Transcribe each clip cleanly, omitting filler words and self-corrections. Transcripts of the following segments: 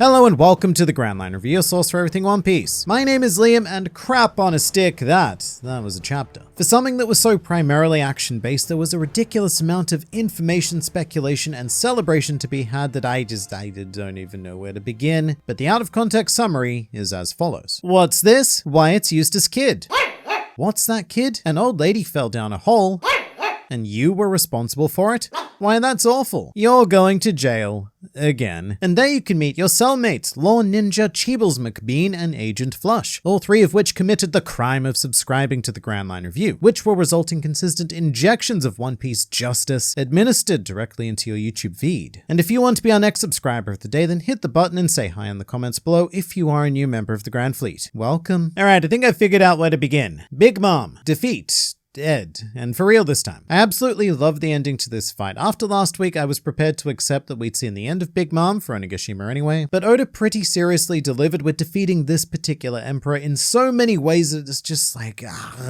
Hello and welcome to the Grand Line Review, your source for everything One Piece. My name is Liam, and crap on a stick, that was a chapter. For something that was so primarily action-based, there was a ridiculous amount of information, speculation, and celebration to be had that I don't even know where to begin, but the out-of-context summary is as follows. What's this? Why, it's Eustace Kid. What's that, kid? An old lady fell down a hole, and you were responsible for it? Why, that's awful. You're going to jail. Again. And there you can meet your cellmates, Law Ninja, Cheebles McBean, and Agent Flush, all three of which committed the crime of subscribing to the Grand Line Review, which will result in consistent injections of One Piece justice administered directly into your YouTube feed. And if you want to be our next subscriber of the day, then hit the button and say hi in the comments below if you are a new member of the Grand Fleet. Welcome. Alright, I think I figured out where to begin. Big Mom. Defeat. Dead. And for real this time. I absolutely love the ending to this fight. After last week, I was prepared to accept that we'd seen the end of Big Mom for Onigashima anyway, but Oda pretty seriously delivered with defeating this particular emperor in so many ways that it's just like,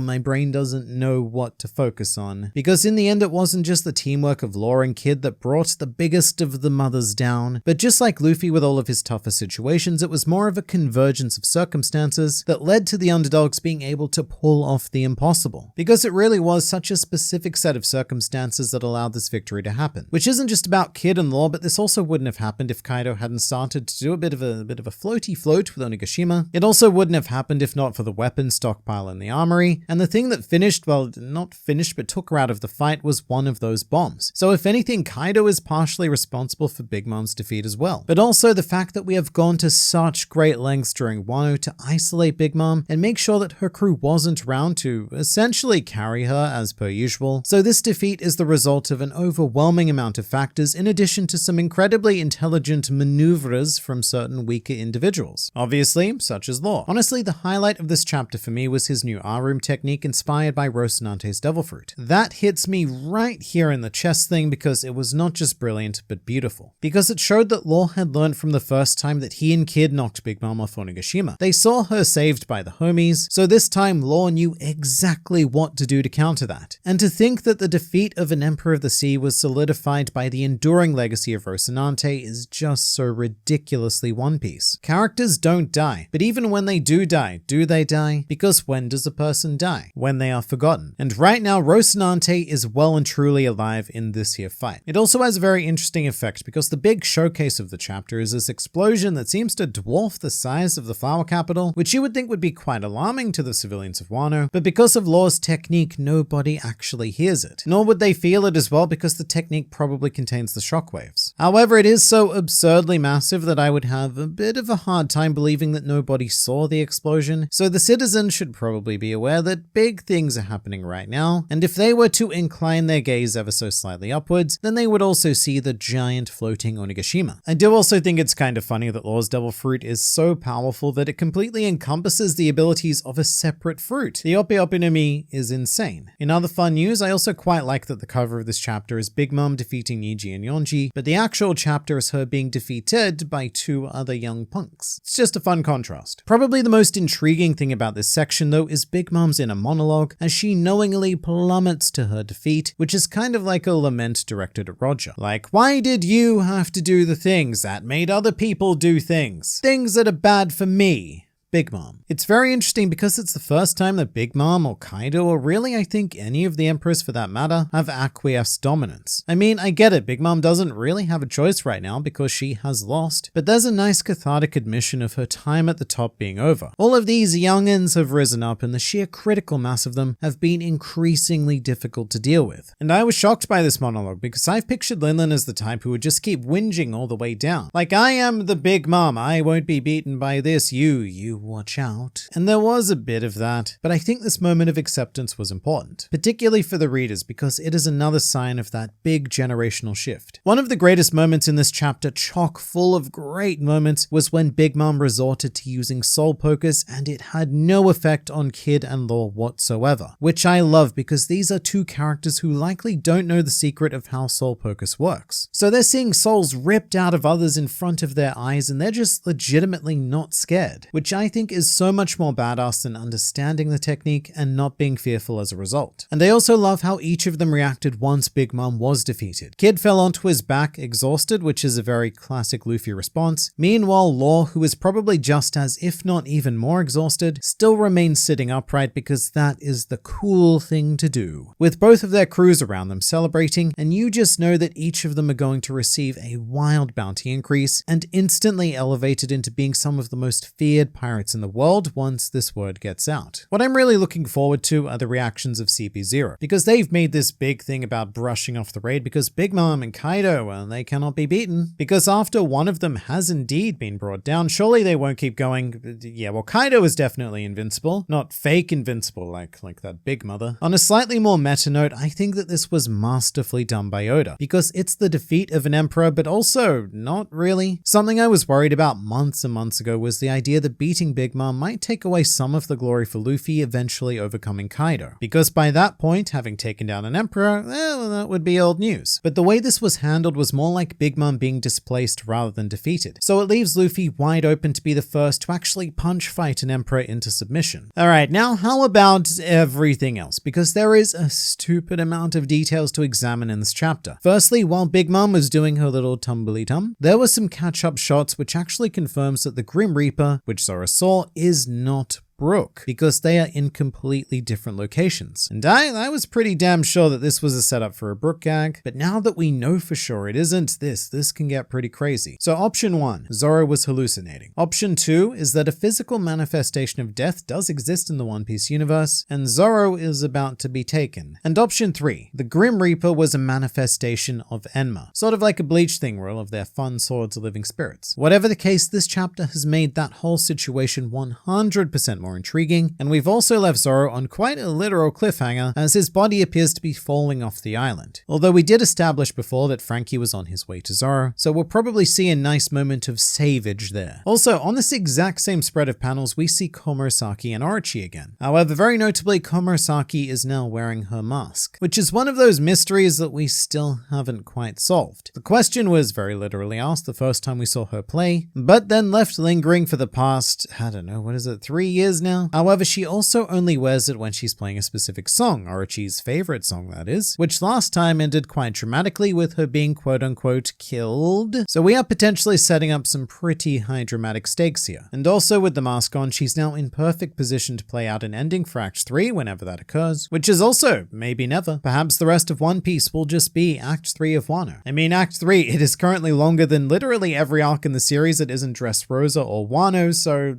my brain doesn't know what to focus on. Because in the end, it wasn't just the teamwork of Law and Kid that brought the biggest of the mothers down, but just like Luffy with all of his tougher situations, it was more of a convergence of circumstances that led to the underdogs being able to pull off the impossible. Because it really was such a specific set of circumstances that allowed this victory to happen. Which isn't just about Kid and Law, but this also wouldn't have happened if Kaido hadn't started to do a bit of a floaty float with Onigashima. It also wouldn't have happened if not for the weapon stockpile in the armory. And the thing that finished, well, not finished, but took her out of the fight was one of those bombs. So if anything, Kaido is partially responsible for Big Mom's defeat as well. But also the fact that we have gone to such great lengths during Wano to isolate Big Mom and make sure that her crew wasn't around to essentially carry her as per usual. So this defeat is the result of an overwhelming amount of factors in addition to some incredibly intelligent maneuvers from certain weaker individuals. Obviously, such as Law. Honestly, the highlight of this chapter for me was his new R-Room technique inspired by Rocinante's Devil Fruit. That hits me right here in the chest thing because it was not just brilliant, but beautiful. Because it showed that Law had learned from the first time that he and Kid knocked Big Mom off Onigashima. They saw her saved by the homies, so this time Law knew exactly what to do to counter that. And to think that the defeat of an Emperor of the Sea was solidified by the enduring legacy of Rocinante is just so ridiculously One Piece. Characters don't die, but even when they do they die? Because when does a person die? When they are forgotten. And right now, Rocinante is well and truly alive in this here fight. It also has a very interesting effect because the big showcase of the chapter is this explosion that seems to dwarf the size of the flower capital, which you would think would be quite alarming to the civilians of Wano, but because of Law's technique, nobody actually hears it. Nor would they feel it as well because the technique probably contains the shockwaves. However, it is so absurdly massive that I would have a bit of a hard time believing that nobody saw the explosion, so the citizens should probably be aware that big things are happening right now, and if they were to incline their gaze ever so slightly upwards, then they would also see the giant floating Onigashima. I do also think it's kind of funny that Law's Devil Fruit is so powerful that it completely encompasses the abilities of a separate fruit. The Ope Ope no Mi is insane. In other fun news, I also quite like that the cover of this chapter is Big Mom defeating Niji and Yonji, but the actual chapter is her being defeated by two other young punks. It's just a fun contrast. Probably the most intriguing thing about this section though is Big Mom's inner monologue as she knowingly plummets to her defeat, which is kind of like a lament directed at Roger. Like, why did you have to do the things that made other people do things? Things that are bad for me. Big Mom. It's very interesting because it's the first time that Big Mom or Kaido, or really I think any of the emperors for that matter, have acquiesced dominance. I mean, I get it, Big Mom doesn't really have a choice right now because she has lost, but there's a nice cathartic admission of her time at the top being over. All of these youngins have risen up and the sheer critical mass of them have been increasingly difficult to deal with. And I was shocked by this monologue because I've pictured Linlin as the type who would just keep whinging all the way down. Like, I am the Big Mom, I won't be beaten by this, you watch out. And there was a bit of that, but I think this moment of acceptance was important, particularly for the readers because it is another sign of that big generational shift. One of the greatest moments in this chapter, chock full of great moments, was when Big Mom resorted to using Soul Pocus and it had no effect on Kid and Law whatsoever, which I love because these are two characters who likely don't know the secret of how Soul Pocus works. So they're seeing souls ripped out of others in front of their eyes and they're just legitimately not scared, which I think think is so much more badass than understanding the technique and not being fearful as a result. And I also love how each of them reacted once Big Mom was defeated. Kid fell onto his back exhausted, which is a very classic Luffy response. Meanwhile, Law, who is probably just as, if not even more exhausted, still remains sitting upright because that is the cool thing to do. With both of their crews around them celebrating, and you just know that each of them are going to receive a wild bounty increase and instantly elevated into being some of the most feared pirates in the world once this word gets out. What I'm really looking forward to are the reactions of CP0, because they've made this big thing about brushing off the raid because Big Mom and Kaido, well, they cannot be beaten. Because after one of them has indeed been brought down, surely they won't keep going. Yeah, well, Kaido is definitely invincible, not fake invincible like that Big Mother. On a slightly more meta note, I think that this was masterfully done by Oda, because it's the defeat of an emperor, but also not really. Something I was worried about months and months ago was the idea that beating Big Mom might take away some of the glory for Luffy eventually overcoming Kaido, because by that point, having taken down an emperor, well, that would be old news. But the way this was handled was more like Big Mom being displaced rather than defeated, so it leaves Luffy wide open to be the first to actually punch fight an emperor into submission. Alright, now how about everything else? Because there is a stupid amount of details to examine in this chapter. Firstly, while Big Mom was doing her little tumbly-tum, there were some catch-up shots which actually confirms that the Grim Reaper, which Zoro saw, is not Brook, because they are in completely different locations. And I was pretty damn sure that this was a setup for a Brook gag, but now that we know for sure it isn't, this can get pretty crazy. So option 1, Zoro was hallucinating. Option 2 is that a physical manifestation of death does exist in the One Piece universe, and Zoro is about to be taken. And option 3, the Grim Reaper was a manifestation of Enma, sort of like a Bleach thing where all of their fun swords are living spirits. Whatever the case, this chapter has made that whole situation 100% more intriguing, and we've also left Zoro on quite a literal cliffhanger as his body appears to be falling off the island. Although we did establish before that Frankie was on his way to Zoro, so we'll probably see a nice moment of savage there. Also, on this exact same spread of panels, we see Komurasaki and Orochi again. However, very notably, Komurasaki is now wearing her mask, which is one of those mysteries that we still haven't quite solved. The question was very literally asked the first time we saw her play, but then left lingering for the past, I don't know, 3 years now? However, she also only wears it when she's playing a specific song, Orochi's favorite song that is, which last time ended quite dramatically with her being quote-unquote killed. So we are potentially setting up some pretty high dramatic stakes here. And also with the mask on, she's now in perfect position to play out an ending for Act 3 whenever that occurs, which is also maybe never. Perhaps the rest of One Piece will just be Act 3 of Wano. I mean, Act 3, it is currently longer than literally every arc in the series that isn't Dressrosa or Wano, so...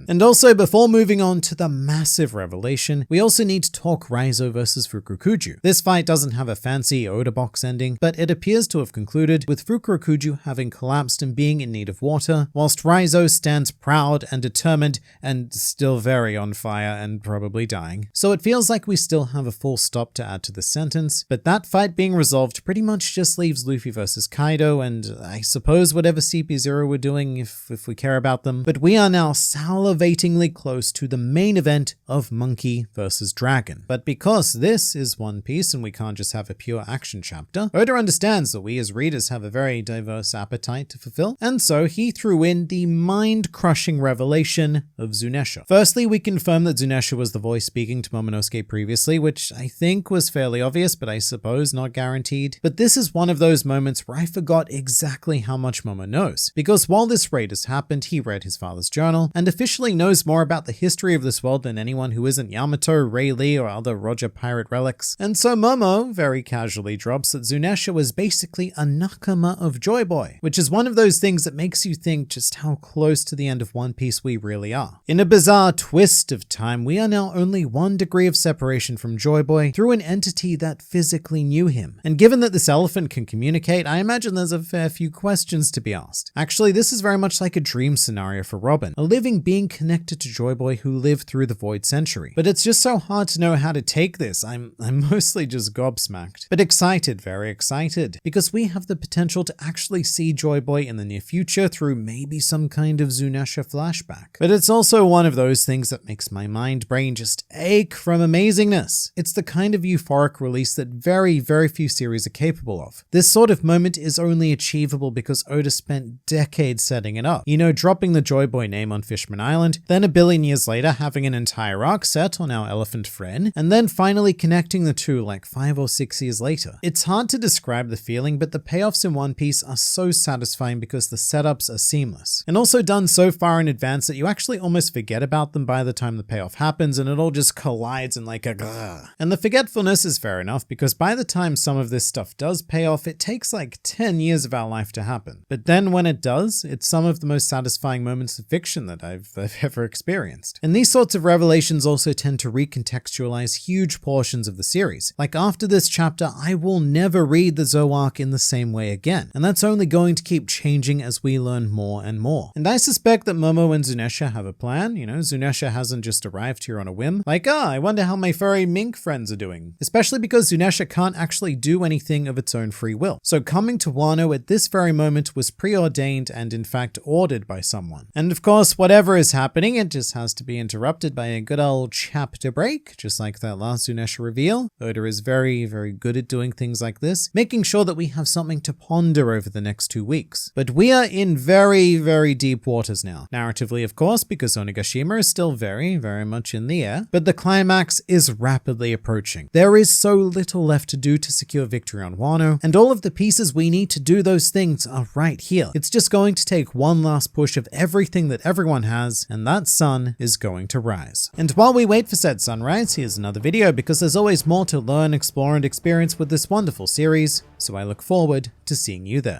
And also, before moving on to the massive revelation, we also need to talk Raizo versus Fukurokuju. This fight doesn't have a fancy Oda box ending, but it appears to have concluded with Fukurokuju having collapsed and being in need of water, whilst Raizo stands proud and determined and still very on fire and probably dying. So it feels like we still have a full stop to add to the sentence, but that fight being resolved pretty much just leaves Luffy versus Kaido and I suppose whatever CP0 were doing if we care about them, but we are now salivatingly close to the main event of Monkey versus Dragon. But because this is One Piece and we can't just have a pure action chapter, Oda understands that we as readers have a very diverse appetite to fulfill, and so he threw in the mind-crushing revelation of Zunesha. Firstly, we confirm that Zunesha was the voice speaking to Momonosuke previously, which I think was fairly obvious, but I suppose not guaranteed. But this is one of those moments where I forgot exactly how much Momo knows, because while this raid has happened, he read his father's journal and officially knows more about the history of this world than anyone who isn't Yamato, Ray Lee, or other Roger pirate relics. And so Momo very casually drops that Zunesha was basically a nakama of Joy Boy, which is one of those things that makes you think just how close to the end of One Piece we really are. In a bizarre twist of time, we are now only 1 degree of separation from Joy Boy through an entity that physically knew him. And given that this elephant can communicate, I imagine there's a fair few questions to be asked. Actually, this is very much like a dream scenario for Robin, a living being connected to Joy Joy Boy who lived through the Void Century. But it's just so hard to know how to take this. I'm mostly just gobsmacked. But excited, very excited, because we have the potential to actually see Joy Boy in the near future through maybe some kind of Zunesha flashback. But it's also one of those things that makes my brain just ache from amazingness. It's the kind of euphoric release that very few series are capable of. This sort of moment is only achievable because Oda spent decades setting it up. You know, dropping the Joy Boy name on Fishman Island, then a billion years later having an entire arc set on our elephant friend, and then finally connecting the two like 5 or 6 years later. It's hard to describe the feeling, but the payoffs in One Piece are so satisfying because the setups are seamless, and also done so far in advance that you actually almost forget about them by the time the payoff happens, and it all just collides in like a grrr. And the forgetfulness is fair enough, because by the time some of this stuff does pay off, it takes like 10 years of our life to happen. But then when it does, it's some of the most satisfying moments of fiction that I've ever experienced. And these sorts of revelations also tend to recontextualize huge portions of the series. Like after this chapter, I will never read the Zou arc in the same way again. And that's only going to keep changing as we learn more and more. And I suspect that Momo and Zunesha have a plan. You know, Zunesha hasn't just arrived here on a whim. Like, I wonder how my furry mink friends are doing. Especially because Zunesha can't actually do anything of its own free will. So coming to Wano at this very moment was preordained and in fact ordered by someone. And of course, whatever is happening, it just has to be interrupted by a good old chapter break, just like that last Zunesha reveal. Oda is very good at doing things like this, making sure that we have something to ponder over the next 2 weeks. But we are in very deep waters now. Narratively, of course, because Onigashima is still very much in the air, but the climax is rapidly approaching. There is so little left to do to secure victory on Wano, and all of the pieces we need to do those things are right here. It's just going to take one last push of everything that everyone has, and that sun is going to rise. And while we wait for said sunrise, here's another video because there's always more to learn, explore, and experience with this wonderful series, so I look forward to seeing you there.